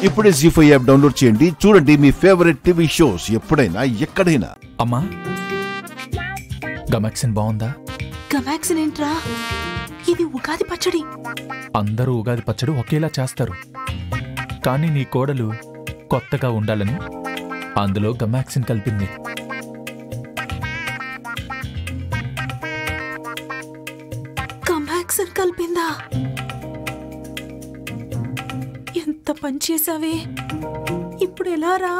ఇప్పుడే జీ5 app download చేయండి. చూడండి మీ ఫేవరెట్ టీవీ షోస్ ఎప్పుడైనా ఎక్కడైనా. అమ్మా, గమాక్సిన్ బాగుందా? గమాక్సిన్ ఏంట్రా? ఇది ఉగాది పచ్చడి. అందరూ ఉగాది పచ్చడి ఒకేలా చేస్తారు, కానీ నీ కోడలు కొత్తగా ఉండాలని అందులో గమాక్సిన్ కలిపింది. గమాక్సిన్ కలిపిందా? ఎంత పని చేసావే, ఇప్పుడు ఎలా రా?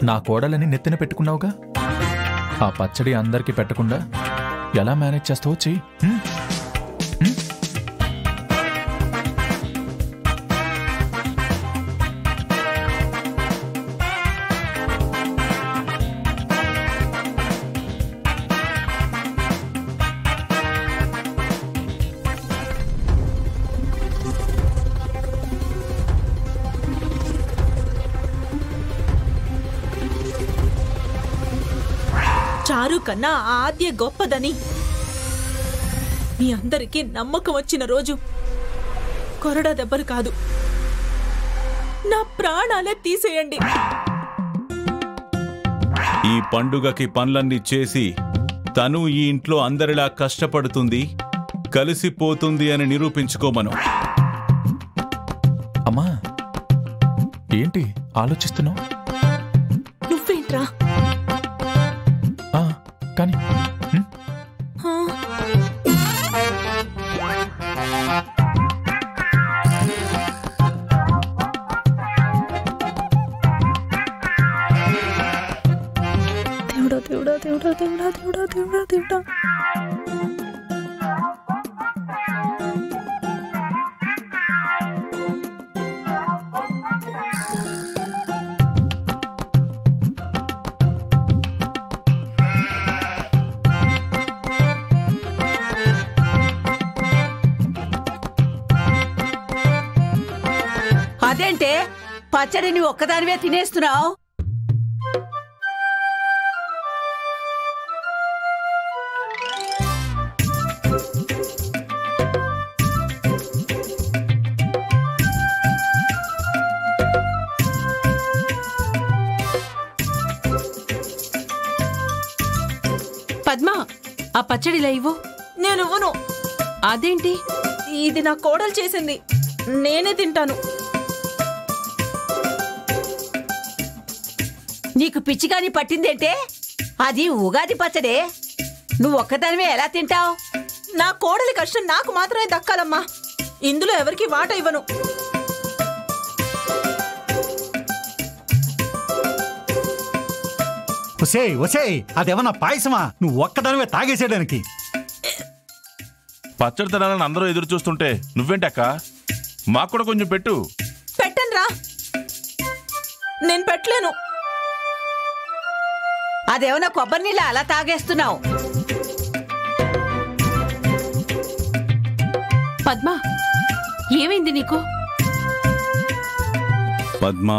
నా కోడలని నెత్తిన పెట్టుకున్నావుగా, ఆ పచ్చడి అందరికీ పెట్టకుండా ఎలా మేనేజ్ చేస్తావో చెయ్యి. చారు కన్నా ఆద్య గొప్పదని మీ అందరికీ నమ్మకం వచ్చిన రోజు కొరడా దెబ్బలు కాదు, నా ప్రాణాలే తీసేయండి. ఈ పండుగకి పనులన్నీ చేసి తను ఈ ఇంట్లో అందరిలా కష్టపడుతుంది, కలిసిపోతుంది అని నిరూపించుకోమను. అమ్మా, ఏంటి ఆలోచిస్తున్నావు? నువ్వేంట్రా? కానీ దేవుడా దేవుడా దేవుడా దేవుడా దేవుడా దేవుడా దేవుడా. అదేంటే పచ్చడిని ఒక్కదానివే తినేస్తున్నావు? పద్మ, ఆ పచ్చడిలా ఇవ్వు. నేను ఇవ్వను. అదేంటి? ఇది నా కోడలు చేసింది, నేనే తింటాను. నీకు పిచ్చిగాని పట్టిందేంటే? అది ఉగాది పచ్చడే, నువ్వు ఒక్కదానివే ఎలా తింటావు? నా కోడలి కష్టం నాకు మాత్రమే దక్కాలమ్మా, ఇందులో ఎవరికి వాట ఇవ్వను. ఒసేయ్ ఒసేయ్, అదేమన్నా పాయసమా? నువ్వు ఒక్కదానివే తాగేసేయడానికి. పచ్చడి తినాలని అందరూ ఎదురు చూస్తుంటే నువ్వేంటక్క, మాకు కూడా కొంచెం పెట్టు. పెట్టను రా, నేను పెట్టలేను. అదేమన్నా కొబ్బరి నీళ్ళ అలా తాగేస్తున్నావు? పద్మ, ఏమైంది నీకు? పద్మా,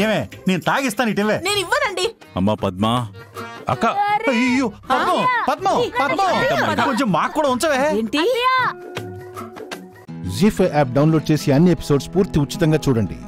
ఏమే, నేను తాగిస్తాను, ఇటువే. నేను ఇవ్వనండి. అమ్మా పద్మా. అక్క, అయ్యో పద్మం పద్మం పద్మం, కొంచెం మాకు కూడా ఉంచవే. ఏంటి? జీ5 యాప్ డౌన్లోడ్ చేసి అన్ని ఎపిసోడ్స్ పూర్తి ఉచితంగా చూడండి.